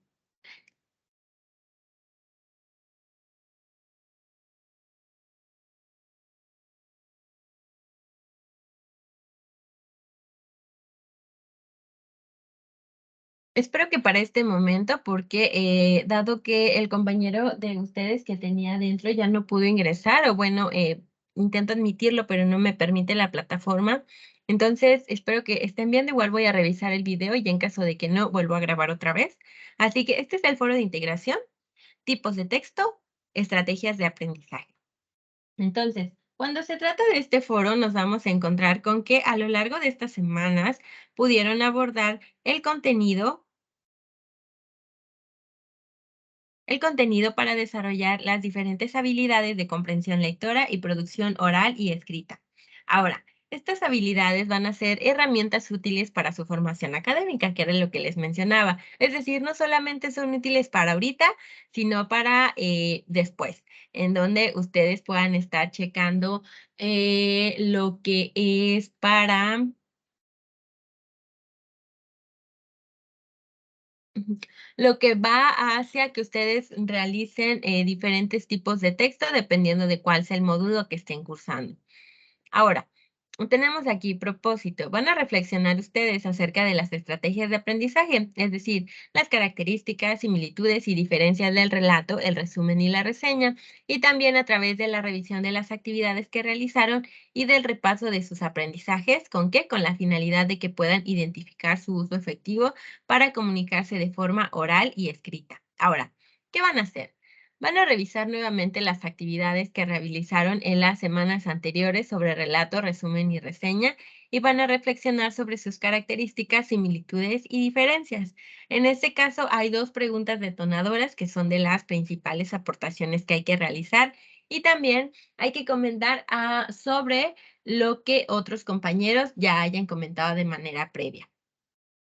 Espero que para este momento, porque, dado que el compañero de ustedes que tenía adentro ya no pudo ingresar, o bueno, intento admitirlo, pero no me permite la plataforma. Entonces, espero que estén bien. Igual voy a revisar el video y en caso de que no, vuelvo a grabar otra vez. Así que este es el foro de integración, tipos de texto, estrategias de aprendizaje. Entonces, cuando se trata de este foro, nos vamos a encontrar con que a lo largo de estas semanas pudieron abordar el contenido para desarrollar las diferentes habilidades de comprensión lectora y producción oral y escrita. Ahora, estas habilidades van a ser herramientas útiles para su formación académica, que era lo que les mencionaba. Es decir, no solamente son útiles para ahorita, sino para después, en donde ustedes puedan estar checando lo que es para. Ujú. Lo que va hacia que ustedes realicen diferentes tipos de texto dependiendo de cuál sea el módulo que estén cursando. Ahora, tenemos aquí propósito. Van a reflexionar ustedes acerca de las estrategias de aprendizaje, es decir, las características, similitudes y diferencias del relato, el resumen y la reseña, y también a través de la revisión de las actividades que realizaron y del repaso de sus aprendizajes. ¿Con qué? Con la finalidad de que puedan identificar su uso efectivo para comunicarse de forma oral y escrita. Ahora, ¿qué van a hacer? Van a revisar nuevamente las actividades que realizaron en las semanas anteriores sobre relato, resumen y reseña y van a reflexionar sobre sus características, similitudes y diferencias. En este caso, hay dos preguntas detonadoras que son de las principales aportaciones que hay que realizar y también hay que comentar sobre lo que otros compañeros ya hayan comentado de manera previa.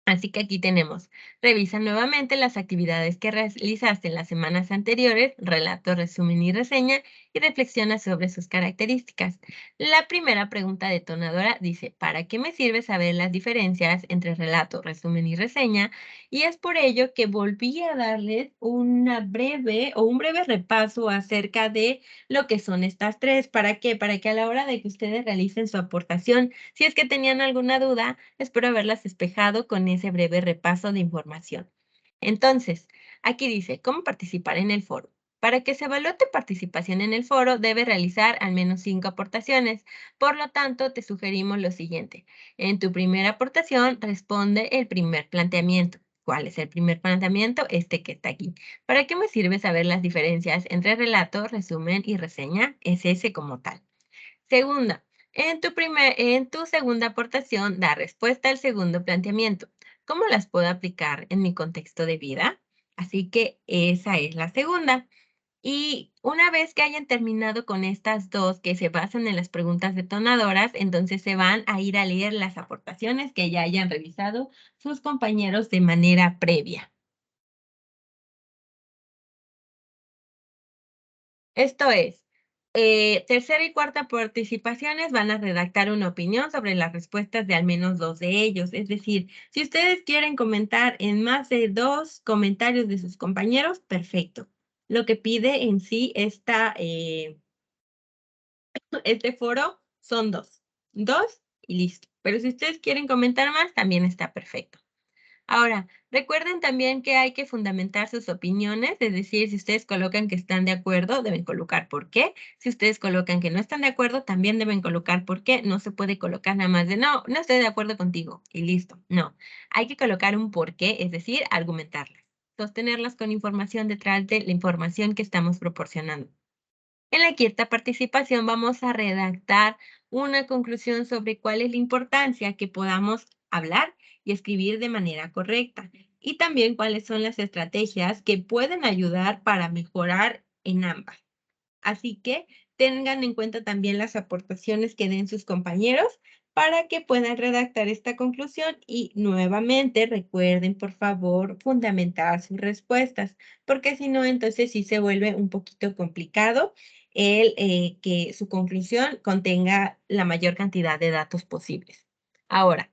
Así que aquí tenemos, revisa nuevamente las actividades que realizaste en las semanas anteriores, relato, resumen y reseña, y reflexiona sobre sus características. La primera pregunta detonadora dice, ¿para qué me sirve saber las diferencias entre relato, resumen y reseña? Y es por ello que volví a darles una breve o un breve repaso acerca de lo que son estas tres. ¿Para qué? Para que a la hora de que ustedes realicen su aportación, si es que tenían alguna duda, espero haberlas despejado con ese breve repaso de información. Entonces, aquí dice, ¿cómo participar en el foro? Para que se evalúe tu participación en el foro, debes realizar al menos 5 aportaciones. Por lo tanto, te sugerimos lo siguiente. En tu primera aportación, responde el primer planteamiento. ¿Cuál es el primer planteamiento? Este que está aquí. ¿Para qué me sirve saber las diferencias entre relato, resumen y reseña? Es ese como tal. Segunda, en tu segunda aportación, da respuesta al segundo planteamiento. ¿Cómo las puedo aplicar en mi contexto de vida? Así que esa es la segunda. Y una vez que hayan terminado con estas dos que se basan en las preguntas detonadoras, entonces se van a ir a leer las aportaciones que ya hayan revisado sus compañeros de manera previa. Esto es, tercera y cuarta participaciones van a redactar una opinión sobre las respuestas de al menos dos de ellos. Es decir, si ustedes quieren comentar en más de dos comentarios de sus compañeros, perfecto. Lo que pide en sí este foro son dos. Dos y listo. Pero si ustedes quieren comentar más, también está perfecto. Ahora, recuerden también que hay que fundamentar sus opiniones, es decir, si ustedes colocan que están de acuerdo, deben colocar por qué. Si ustedes colocan que no están de acuerdo, también deben colocar por qué. No se puede colocar nada más de no, no estoy de acuerdo contigo y listo. No, hay que colocar un por qué, es decir, argumentarlas, sostenerlas con información detrás de la información que estamos proporcionando. En la quinta participación vamos a redactar una conclusión sobre cuál es la importancia que podamos hablar y escribir de manera correcta y también cuáles son las estrategias que pueden ayudar para mejorar en ambas. Así que tengan en cuenta también las aportaciones que den sus compañeros para que puedan redactar esta conclusión y nuevamente recuerden, por favor, fundamentar sus respuestas, porque si no, entonces sí se vuelve un poquito complicado el que su conclusión contenga la mayor cantidad de datos posibles. Ahora,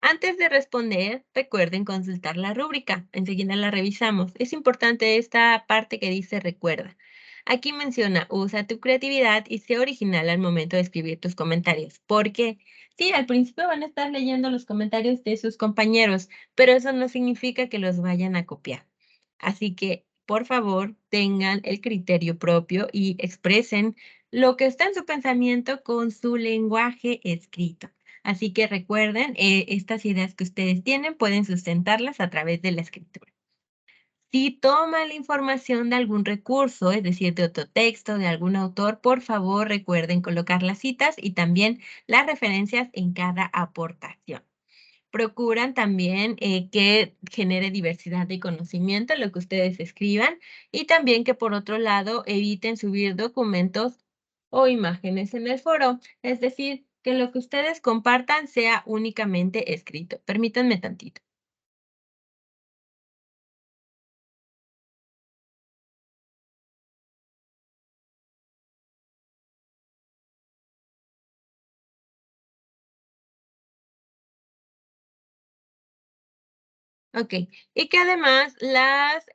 Antes de responder, recuerden consultar la rúbrica. Enseguida la revisamos. Es importante esta parte que dice recuerda. Aquí menciona, usa tu creatividad y sé original al momento de escribir tus comentarios. Porque sí, al principio van a estar leyendo los comentarios de sus compañeros, pero eso no significa que los vayan a copiar. Así que, por favor, tengan el criterio propio y expresen lo que está en su pensamiento con su lenguaje escrito. Así que recuerden, estas ideas que ustedes tienen pueden sustentarlas a través de la escritura. Si toman la información de algún recurso, es decir, de otro texto, de algún autor, por favor recuerden colocar las citas y también las referencias en cada aportación. Procuran también que genere diversidad de conocimiento en lo que ustedes escriban y también que por otro lado eviten subir documentos o imágenes en el foro. Es decir, que lo que ustedes compartan sea únicamente escrito. Permítanme tantito. Ok, y que además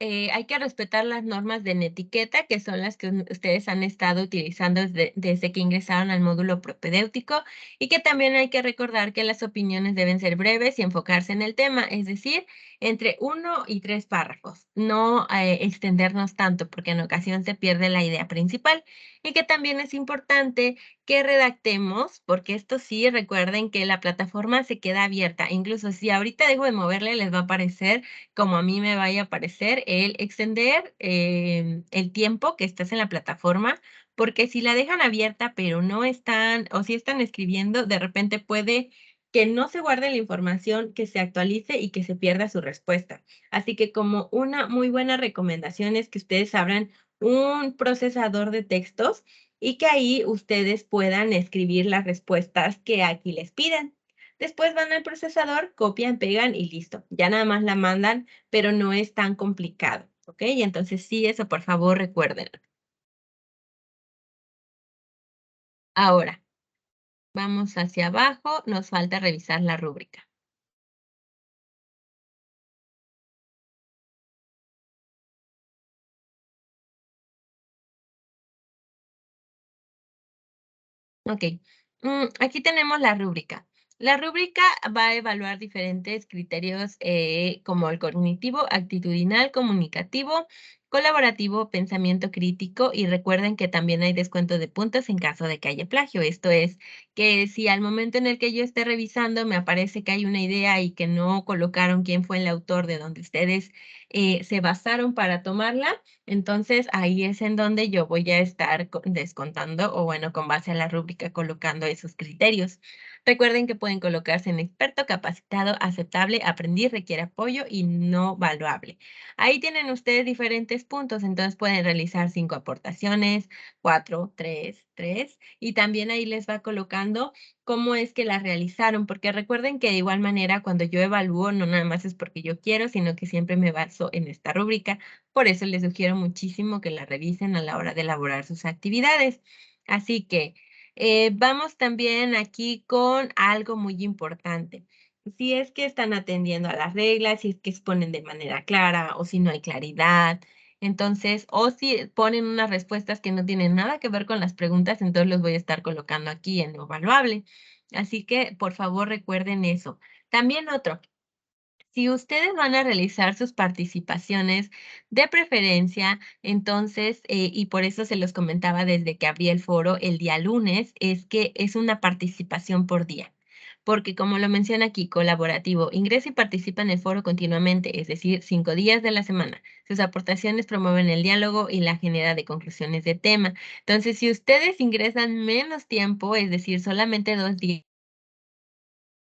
hay que respetar las normas de etiqueta, que son las que ustedes han estado utilizando desde que ingresaron al módulo propedéutico, y que también hay que recordar que las opiniones deben ser breves y enfocarse en el tema, es decir, entre 1 y 3 párrafos, no extendernos tanto, porque en ocasión se pierde la idea principal, y que también es importante que redactemos, porque esto sí, recuerden que la plataforma se queda abierta. Incluso si ahorita dejo de moverle, les va a aparecer, como a mí me vaya a aparecer, el extender el tiempo que estás en la plataforma, porque si la dejan abierta, pero no están, o si están escribiendo, de repente puede que no se guarde la información, que se actualice y que se pierda su respuesta. Así que como una muy buena recomendación es que ustedes abran un procesador de textos y que ahí ustedes puedan escribir las respuestas que aquí les piden. Después van al procesador, copian, pegan y listo. Ya nada más la mandan, pero no es tan complicado, ¿ok? Y entonces sí, eso por favor recuerden. Ahora, vamos hacia abajo, nos falta revisar la rúbrica. Ok, aquí tenemos la rúbrica. La rúbrica va a evaluar diferentes criterios como el cognitivo, actitudinal, comunicativo, colaborativo, pensamiento crítico y recuerden que también hay descuento de puntos en caso de que haya plagio. Esto es que si al momento en el que yo esté revisando me aparece que hay una idea y que no colocaron quién fue el autor de donde ustedes se basaron para tomarla, entonces, ahí es en donde yo voy a estar descontando o bueno, con base a la rúbrica colocando esos criterios. Recuerden que pueden colocarse en experto, capacitado, aceptable, aprendí, requiere apoyo y no valuable. Ahí tienen ustedes diferentes puntos, entonces pueden realizar 5 aportaciones, 4, 3, 3 y también ahí les va colocando cómo es que las realizaron, porque recuerden que de igual manera cuando yo evalúo no nada más es porque yo quiero, sino que siempre me baso en esta rúbrica. Por eso les sugiero muchísimo que la revisen a la hora de elaborar sus actividades. Así que vamos también aquí con algo muy importante. Si es que están atendiendo a las reglas, si es que exponen de manera clara o si no hay claridad, entonces, o si ponen unas respuestas que no tienen nada que ver con las preguntas, entonces los voy a estar colocando aquí en lo evaluable. Así que, por favor, recuerden eso. También otro, si ustedes van a realizar sus participaciones de preferencia, entonces, y por eso se los comentaba desde que abrí el foro el día lunes, es que es una participación por día. Porque como lo menciona aquí, colaborativo, ingresa y participa en el foro continuamente, es decir, 5 días de la semana. Sus aportaciones promueven el diálogo y la genera de conclusiones de tema. Entonces, si ustedes ingresan menos tiempo, es decir, solamente 2 días,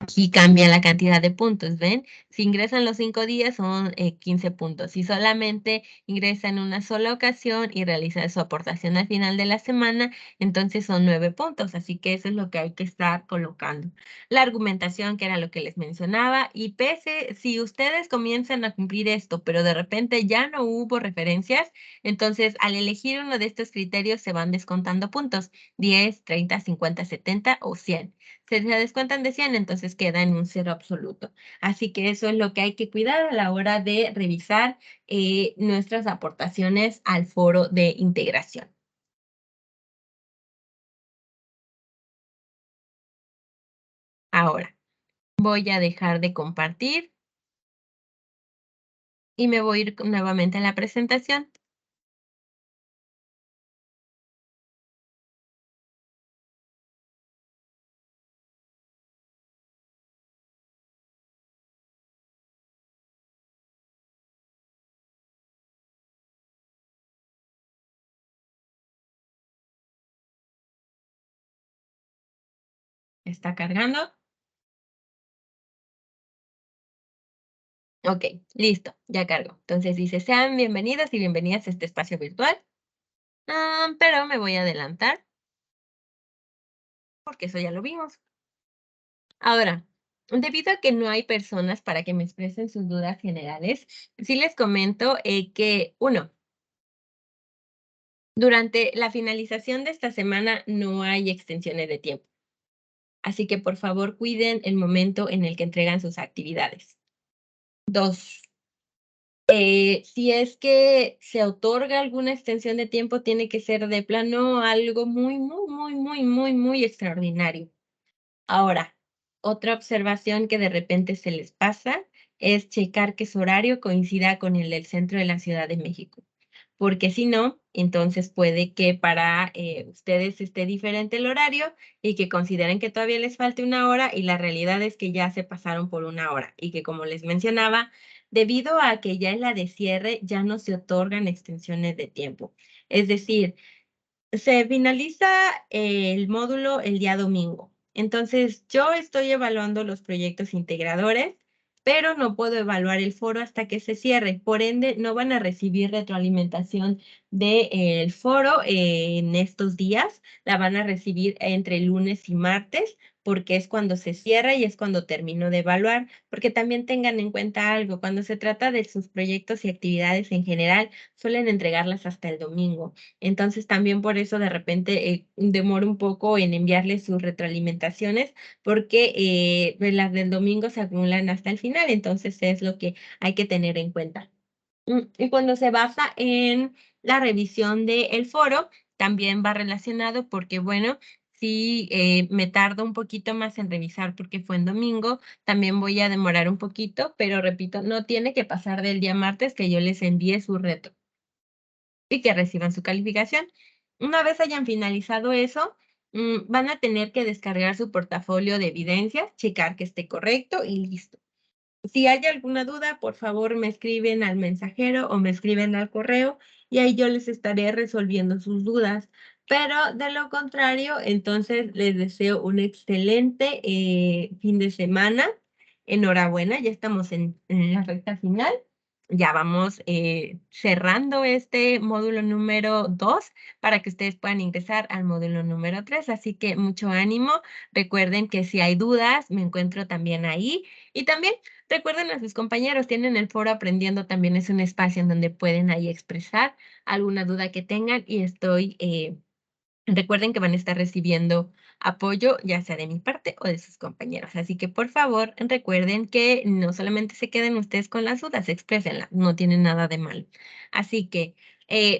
aquí cambia la cantidad de puntos, ¿ven? Si ingresan los 5 días son 15 puntos. Si solamente ingresa en una sola ocasión y realiza su aportación al final de la semana, entonces son 9 puntos. Así que eso es lo que hay que estar colocando. La argumentación, que era lo que les mencionaba, y pese, si ustedes comienzan a cumplir esto, pero de repente ya no hubo referencias, entonces al elegir uno de estos criterios se van descontando puntos, 10, 30, 50, 70 o 100. Si se descuentan de 100, entonces queda en un cero absoluto. Así que eso es lo que hay que cuidar a la hora de revisar nuestras aportaciones al foro de integración. Ahora, voy a dejar de compartir y me voy a ir nuevamente a la presentación. ¿Está cargando? Ok, listo, ya cargo. Entonces dice, sean bienvenidos y bienvenidas a este espacio virtual. Pero me voy a adelantar porque eso ya lo vimos. Ahora, debido a que no hay personas para que me expresen sus dudas generales, sí les comento que, uno, durante la finalización de esta semana no hay extensiones de tiempo. Así que por favor cuiden el momento en el que entregan sus actividades. Dos, si es que se otorga alguna extensión de tiempo, tiene que ser de plano algo muy, muy, muy, muy, muy, muy extraordinario. Ahora, otra observación que de repente se les pasa es checar que su horario coincida con el del centro de la Ciudad de México, porque si no, entonces puede que para ustedes esté diferente el horario y que consideren que todavía les falte una hora y la realidad es que ya se pasaron por una hora y que como les mencionaba, debido a que ya es la de cierre, ya no se otorgan extensiones de tiempo. Es decir, se finaliza el módulo el día domingo. Entonces, yo estoy evaluando los proyectos integradores, pero no puedo evaluar el foro hasta que se cierre. Por ende, no van a recibir retroalimentación del foro en estos días. La van a recibir entre lunes y martes, porque es cuando se cierra y es cuando termino de evaluar. Porque también tengan en cuenta algo, cuando se trata de sus proyectos y actividades en general, suelen entregarlas hasta el domingo. Entonces, también por eso de repente demoro un poco en enviarles sus retroalimentaciones, porque pues, las del domingo se acumulan hasta el final, entonces es lo que hay que tener en cuenta. Y cuando se basa en la revisión del foro, también va relacionado porque, bueno, si me tardo un poquito más en revisar porque fue en domingo, también voy a demorar un poquito, pero repito, no tiene que pasar del día martes que yo les envíe su reto y que reciban su calificación. Una vez hayan finalizado eso, van a tener que descargar su portafolio de evidencias, checar que esté correcto y listo. Si hay alguna duda, por favor me escriben al mensajero o me escriben al correo y ahí yo les estaré resolviendo sus dudas. Pero de lo contrario, entonces les deseo un excelente fin de semana. Enhorabuena, ya estamos en la recta final. Ya vamos cerrando este módulo número 2 para que ustedes puedan ingresar al módulo número 3. Así que mucho ánimo. Recuerden que si hay dudas, me encuentro también ahí. Y también recuerden a sus compañeros, tienen el foro Aprendiendo, también es un espacio en donde pueden ahí expresar alguna duda que tengan y recuerden que van a estar recibiendo apoyo, ya sea de mi parte o de sus compañeros. Así que por favor, recuerden que no solamente se queden ustedes con las dudas, exprésenlas, no tienen nada de malo. Así que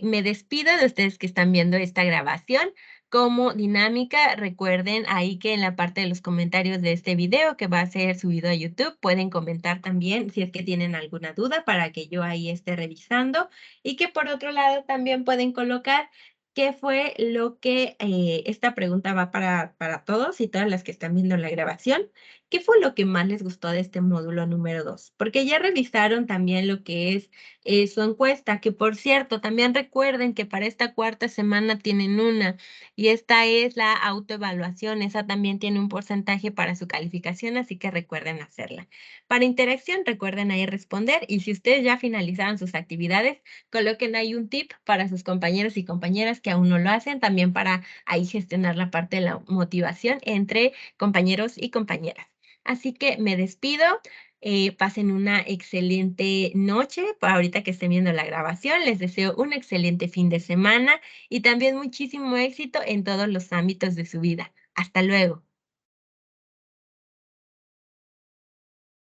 me despido de ustedes que están viendo esta grabación. Como dinámica, recuerden ahí que en la parte de los comentarios de este video que va a ser subido a YouTube, pueden comentar también si es que tienen alguna duda para que yo ahí esté revisando y que por otro lado también pueden colocar qué fue lo que, esta pregunta va para todos y todas las que están viendo la grabación. ¿Qué fue lo que más les gustó de este módulo número 2? Porque ya revisaron también lo que es su encuesta, que por cierto, también recuerden que para esta cuarta semana tienen una y esta es la autoevaluación. Esa también tiene un porcentaje para su calificación, así que recuerden hacerla. Para interacción, recuerden ahí responder y si ustedes ya finalizaron sus actividades, coloquen ahí un tip para sus compañeros y compañeras que aún no lo hacen, también para ahí gestionar la parte de la motivación entre compañeros y compañeras. Así que me despido. Pasen una excelente noche. Ahorita que estén viendo la grabación, les deseo un excelente fin de semana y también muchísimo éxito en todos los ámbitos de su vida. Hasta luego.